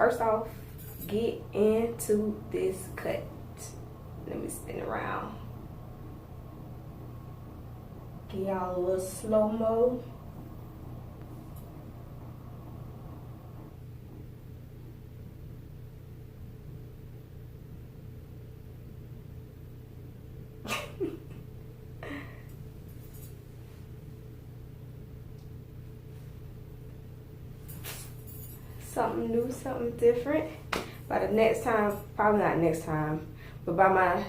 first off, get into this cut. Let me spin around. Give y'all a little slow-mo. Something new, something different. By the next time, probably not next time, but by my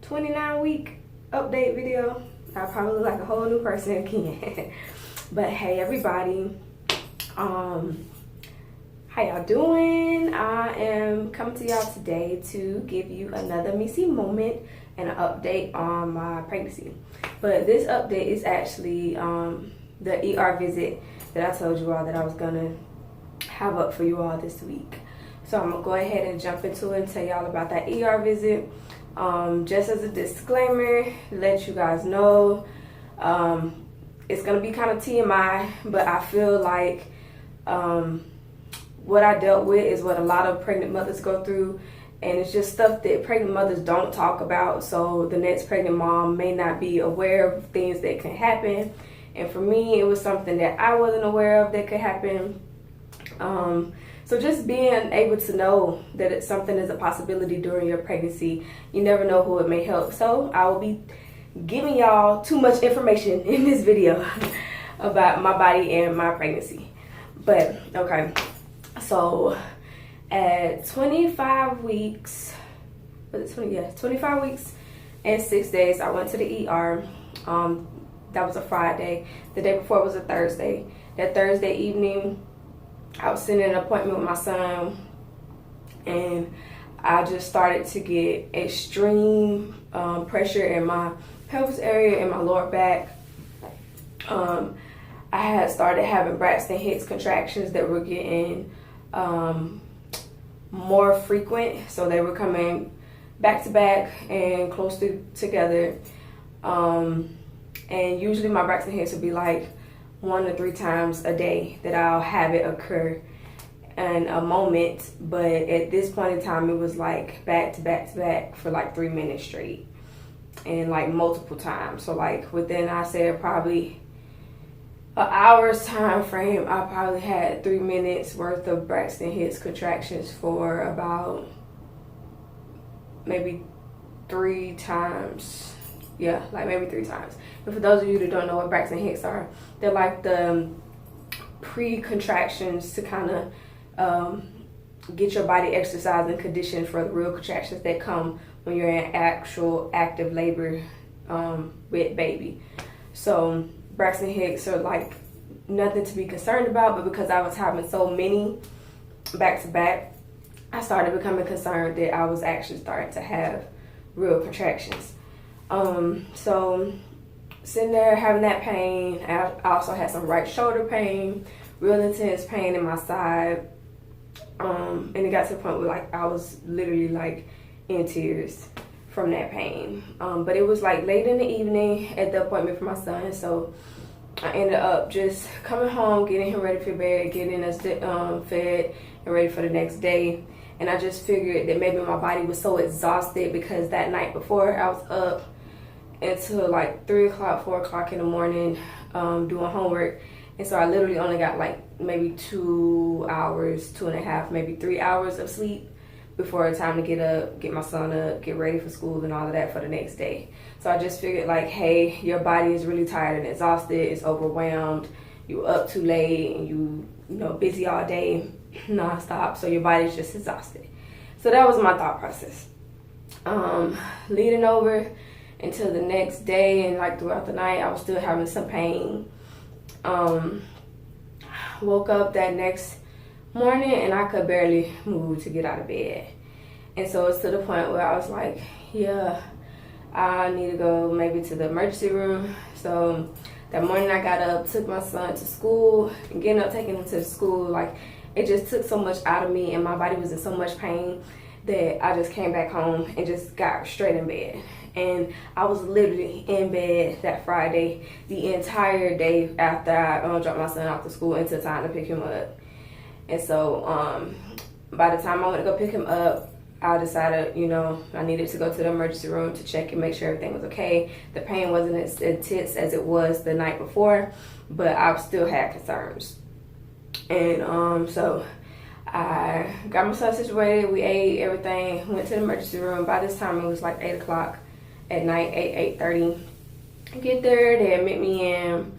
29-week update video, I'll probably look like a whole new person again. But hey everybody, how y'all doing? I am coming to y'all today to give you another Meci moment and an update on my pregnancy. But this update is actually the ER visit that I told you all that I was gonna have up for you all this week. So I'm gonna go ahead and jump into it and tell y'all about that ER visit. Just as a disclaimer, let you guys know, it's gonna be kind of TMI, but I feel like what I dealt with is what a lot of pregnant mothers go through, and it's just stuff that pregnant mothers don't talk about, so the next pregnant mom may not be aware of things that can happen. And for me, it was something that I wasn't aware of that could happen. So just being able to know that it's something is a possibility during your pregnancy, you never know who it may help. So I will be giving y'all too much information in this video about my body and my pregnancy. But okay, so at 25 weeks, was it 20? Yeah, 25 weeks and 6 days, I went to the ER. That was a Friday. The day before was a Thursday. That Thursday evening, I was sitting in an appointment with my son, and I just started to get extreme pressure in my pelvis area and my lower back. I had started having Braxton Hicks contractions that were getting more frequent, so they were coming back to back and close together. And usually my Braxton Hicks would be like 1 to 3 times a day that I'll have it occur in a moment, but at this point in time it was like back to back to back for like 3 minutes straight, and like multiple times. So like within, I said, probably an hour's time frame, I probably had 3 minutes worth of Braxton Hicks contractions for about maybe 3 times. Yeah, like maybe 3 times. And for those of you that don't know what Braxton Hicks are, they're like the pre-contractions to kind of get your body exercised and conditioned for the real contractions that come when you're in actual active labor with baby. So Braxton Hicks are like nothing to be concerned about, but because I was having so many back to back, I started becoming concerned that I was actually starting to have real contractions. So sitting there having that pain, I also had some right shoulder pain, real intense pain in my side, and it got to the point where like I was literally like in tears from that pain. But it was like late in the evening at the appointment for my son, so I ended up just coming home, getting him ready for bed, getting us fed and ready for the next day. And I just figured that maybe my body was so exhausted because that night before I was up until like 3 o'clock, 4 o'clock in the morning doing homework. And so I literally only got like maybe 2 hours, 2.5, maybe 3 hours of sleep before it's time to get up, get my son up, get ready for school and all of that for the next day. So I just figured like, hey, your body is really tired and exhausted, it's overwhelmed, you up too late and you know, busy all day, nonstop, so your body's just exhausted. So that was my thought process. Leading over until the next day and like throughout the night, I was still having some pain. Woke up that next morning and I could barely move to get out of bed. And so it's to the point where I was like, yeah, I need to go maybe to the emergency room. So that morning I got up, took my son to school, and getting up, taking him to school, like it just took so much out of me and my body was in so much pain that I just came back home and just got straight in bed. And I was literally in bed that Friday the entire day after I dropped my son off to school until time to pick him up. And so by the time I went to go pick him up, I decided, I needed to go to the emergency room to check and make sure everything was okay. The pain wasn't as intense as it was the night before, but I still had concerns. And so I got myself situated. We ate everything, went to the emergency room. By this time, it was like 8 o'clock at night, 8:30. Get there, they admit me in.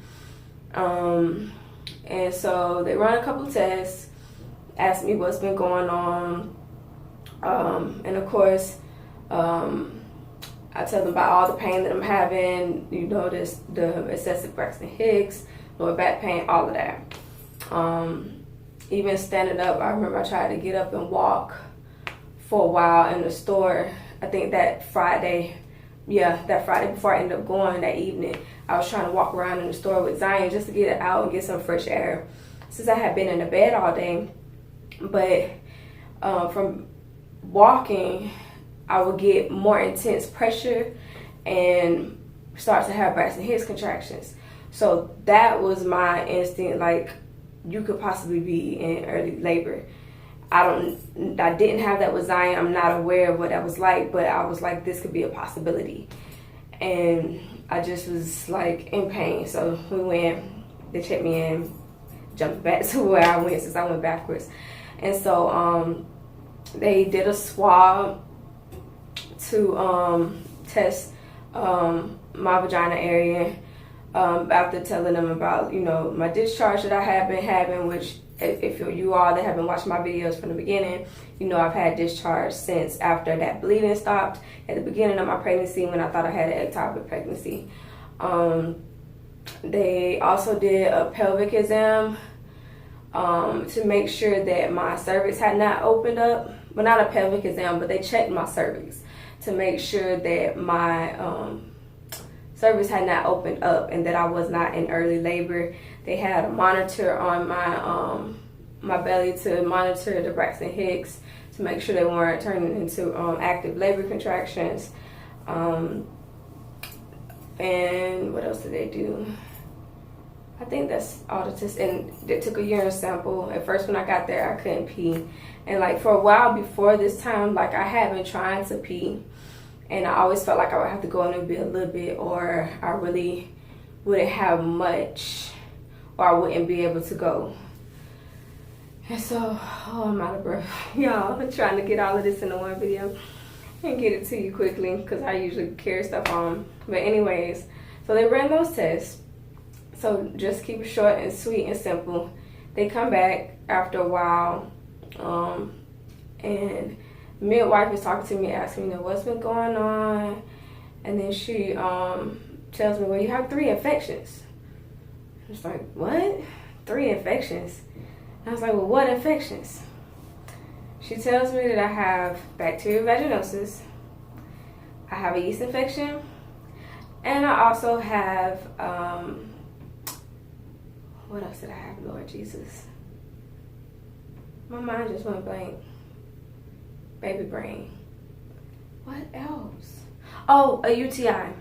And so they run a couple of tests, ask me what's been going on. And of course, I tell them about all the pain that I'm having, the excessive Braxton Hicks, lower back pain, all of that. Even standing up, I remember I tried to get up and walk for a while in the store. I think that Friday before I ended up going that evening, I was trying to walk around in the store with Zion just to get it out and get some fresh air. Since I had been in the bed all day, but from walking, I would get more intense pressure and start to have Braxton Hicks contractions. So that was my instinct, like, you could possibly be in early labor. I didn't have that with Zion. I'm not aware of what that was like, but I was like, this could be a possibility. And I just was like in pain. So we went, they checked me in, jumped back to where I went since I went backwards. And so they did a swab to test my vagina area after telling them about, my discharge that I have been having, which if you all that have been watching my videos from the beginning, I've had discharge since after that bleeding stopped at the beginning of my pregnancy when I thought I had an ectopic pregnancy. They also did a pelvic exam to make sure that my cervix had not opened up. Well, not a pelvic exam, but they checked my cervix to make sure that my cervix had not opened up and that I was not in early labor. They had a monitor on my belly to monitor the Braxton Hicks to make sure they weren't turning into active labor contractions. And what else did they do? I think that's all the tests. And they took a urine sample. At first when I got there, I couldn't pee. And like for a while before this time, like I had been trying to pee. And I always felt like I would have to go in a little bit, or I really wouldn't have much, or I wouldn't be able to go. And so, I'm out of breath. Y'all, I'm trying to get all of this into one video and get it to you quickly because I usually carry stuff on. But anyways, so they ran those tests. So just keep it short and sweet and simple. They come back after a while, and midwife is talking to me, asking me, what's been going on, and then she tells me, well, you have 3 infections. I was like, what? 3 infections? And I was like, well, what infections? She tells me that I have bacterial vaginosis, I have a yeast infection, and I also have, what else did I have, Lord Jesus? My mind just went blank. Baby brain. What else? Oh, a UTI.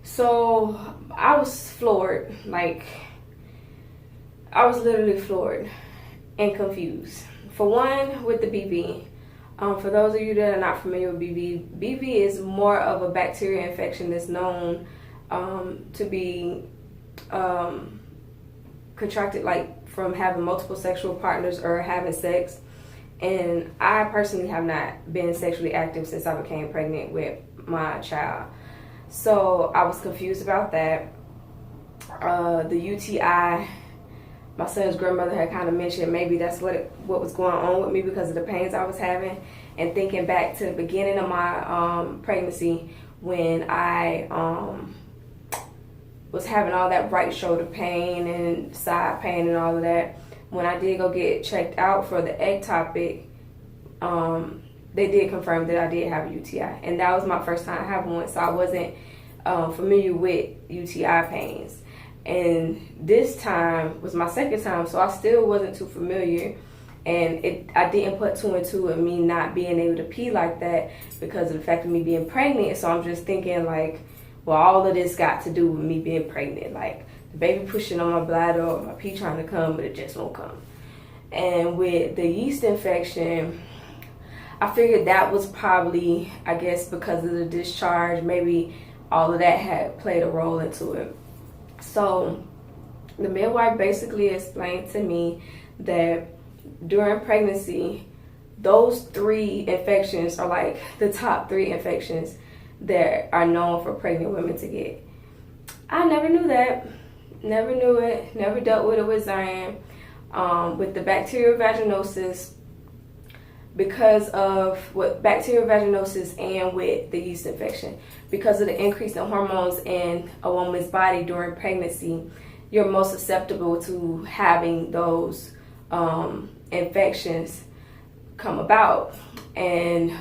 So I was floored. Like, I was literally floored and confused. For one, with the BV. For those of you that are not familiar with BV, BV is more of a bacteria infection that's known to be contracted like from having multiple sexual partners or having sex. And I personally have not been sexually active since I became pregnant with my child. So I was confused about that. The UTI, my son's grandmother had kind of mentioned maybe that's what was going on with me because of the pains I was having. And thinking back to the beginning of my pregnancy when I was having all that right shoulder pain and side pain and all of that. When I did go get checked out for the ectopic, they did confirm that I did have a UTI. And that was my first time having one, so I wasn't familiar with UTI pains. And this time was my second time, so I still wasn't too familiar. And I didn't put 2 and 2 of me not being able to pee like that because of the fact of me being pregnant. So I'm just thinking like, well, all of this got to do with me being pregnant. Like, the baby pushing on my bladder or my pee trying to come, but it just won't come. And with the yeast infection, I figured that was probably, I guess, because of the discharge, maybe all of that had played a role into it. So the midwife basically explained to me that during pregnancy, those 3 infections are like the top 3 infections that are known for pregnant women to get. I never knew that. Never knew it. Never dealt with it with Zion. With the bacterial vaginosis, because of what bacterial vaginosis and with the yeast infection, because of the increase in hormones in a woman's body during pregnancy, you're most susceptible to having those infections come about. And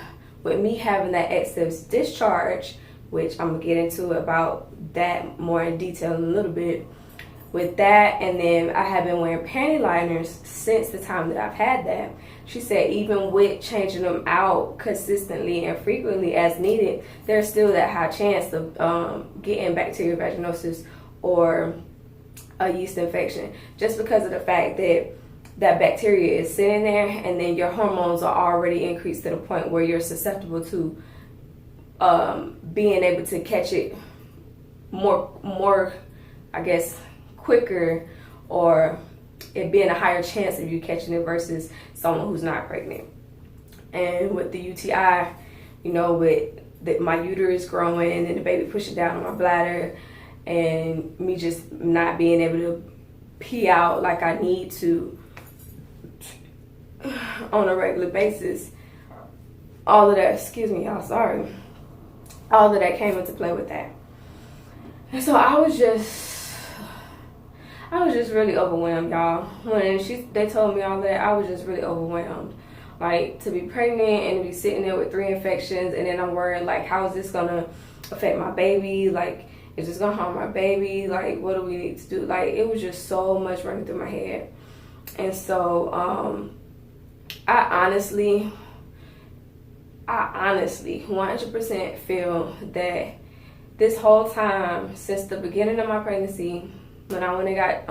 with me having that excess discharge, which I'm gonna get into about that more in detail in a little bit, with that, and then I have been wearing panty liners since the time that I've had that. She said even with changing them out consistently and frequently as needed, there's still that high chance of getting bacterial vaginosis or a yeast infection, just because of the fact that that bacteria is sitting there, and then your hormones are already increased to the point where you're susceptible to being able to catch it more, I guess, quicker, or it being a higher chance of you catching it versus someone who's not pregnant. And with the UTI, you know, with my uterus growing and the baby pushing down on my bladder, and me just not being able to pee out like I need to on a regular basis, all of that, excuse me, y'all, sorry, all of that came into play with that. And so I was just really overwhelmed, y'all. When they told me all that, I was just really overwhelmed. Like, to be pregnant and to be sitting there with 3 infections, and then I'm worried, like, how is this gonna affect my baby? Like, is this gonna harm my baby? Like, what do we need to do? Like, it was just so much running through my head. And so I honestly 100% feel that this whole time, since the beginning of my pregnancy, when I went and got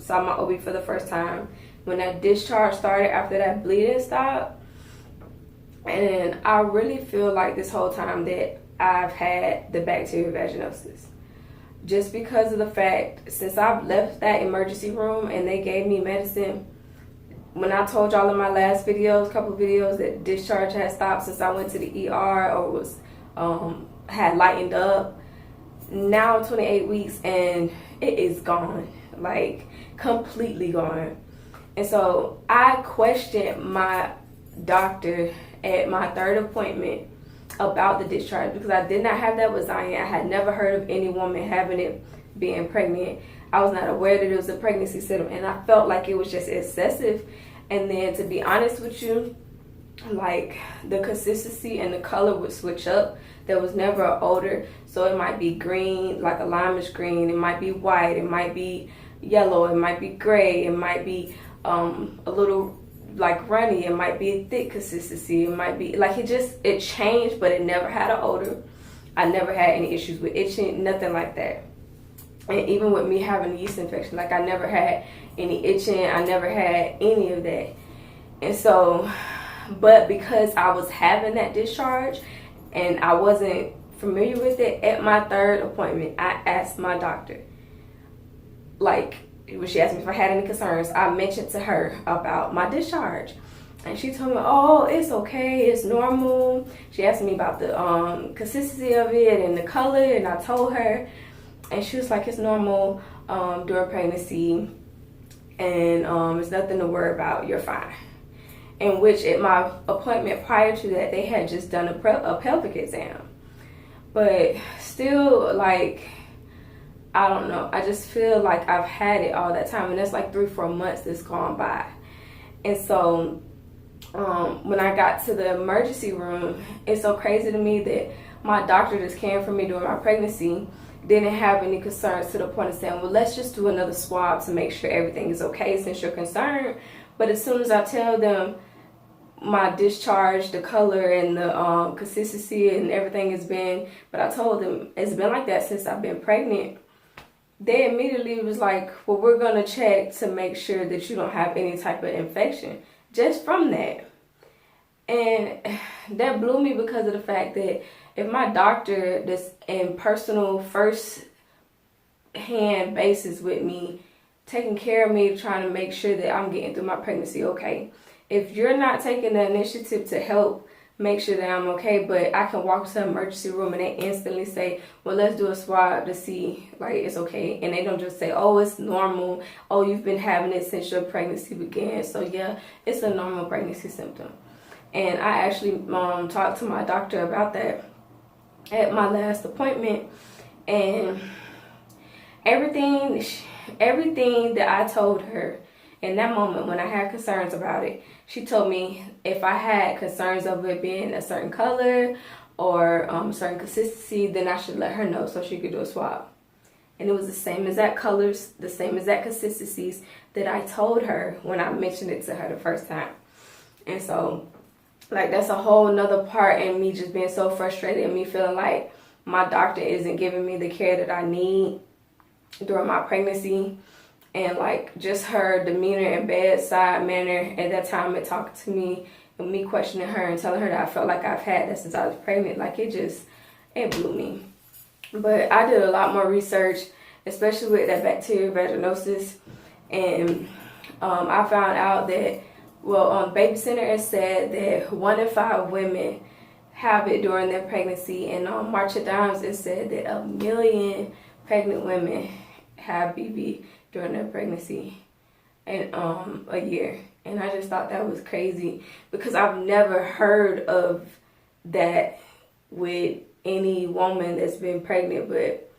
saw my OB for the first time, when that discharge started after that bleeding stopped, and I really feel like this whole time that I've had the bacterial vaginosis, just because of the fact, since I've left that emergency room and they gave me medicine. When I told y'all in my last videos, couple of videos, that discharge had stopped since I went to the ER or was had lightened up, now 28 weeks and it is gone, like completely gone. And so I questioned my doctor at my 3rd appointment about the discharge, because I did not have that with Zion. I had never heard of any woman having it being pregnant. I was not aware that it was a pregnancy symptom, and I felt like it was just excessive. And then, to be honest with you, like, the consistency and the color would switch up. There was never an odor, so it might be green, like a limeish green, it might be white, it might be yellow, it might be gray, it might be a little like runny, it might be a thick consistency, it might be like, it changed, but it never had an odor. I never had any issues with itching, nothing like that. And even with me having a yeast infection, like, I never had any itching, I never had any of that. And so, but because I was having that discharge and I wasn't familiar with it, at my 3rd appointment, I asked my doctor, like, when she asked me if I had any concerns, I mentioned to her about my discharge. And she told me, oh, it's okay, it's normal. She asked me about the consistency of it and the color, and I told her. And she was like, it's normal during pregnancy, and it's nothing to worry about, you're fine. In which, at my appointment prior to that, they had just done a pelvic exam. But still, like, I don't know, I just feel like I've had it all that time, and that's like 3-4 months that's gone by. And so when I got to the emergency room, it's so crazy to me that my doctor that's caring for me during my pregnancy didn't have any concerns to the point of saying, well, let's just do another swab to make sure everything is okay since you're concerned. But as soon as I tell them my discharge, the color and the consistency and everything has been, but I told them it's been like that since I've been pregnant. they immediately was like, well, we're going to check to make sure that you don't have any type of infection just from that. And that blew me because of the fact that if my doctor that's in personal first hand basis with me, taking care of me, trying to make sure that I'm getting through my pregnancy okay, if you're not taking the initiative to help make sure that I'm okay, but I can walk to the emergency room and they instantly say, well, let's do a swab to see like it's okay, and they don't just say, oh, it's normal, oh, you've been having it since your pregnancy began, so yeah, it's a normal pregnancy symptom. And I actually talked to my doctor about that at my last appointment, and everything that I told her in that moment when I had concerns about it, she told me if I had concerns of it being a certain color or certain consistency, then I should let her know so she could do a swab. And it was the same exact colors, the same exact consistencies that I told her when I mentioned it to her the first time. And so, like, that's a whole nother part in me just being so frustrated and me feeling like my doctor isn't giving me the care that I need during my pregnancy. And like just her demeanor and bedside manner at that time and talking to me and me questioning her and telling her that I felt like I've had that since I was pregnant, like it blew me. But I did a lot more research, especially with that bacterial vaginosis, and I found out that, well, on Baby Center it said that 1 in 5 women have it during their pregnancy, and on March of Dimes it said that 1 million pregnant women have BV during their pregnancy in a year. And I just thought that was crazy because I've never heard of that with any woman that's been pregnant. But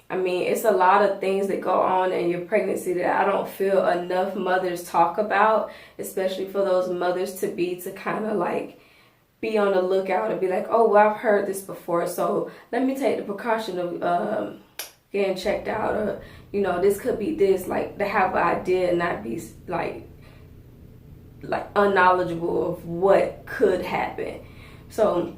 I mean, it's a lot of things that go on in your pregnancy that I don't feel enough mothers talk about, especially for those mothers to be to kind of like be on the lookout and be like, oh, well, I've heard this before, so let me take the precaution of getting checked out, or you know, this could be this, like to have an idea and not be like unknowledgeable of what could happen. So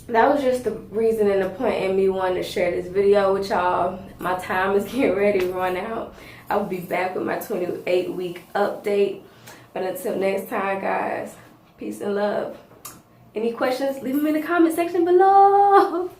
that was just the reason and the point in me wanting to share this video with y'all. My time is getting ready to run out. I will be back with my 28-week update. But until next time, guys, peace and love. Any questions, leave them in the comment section below.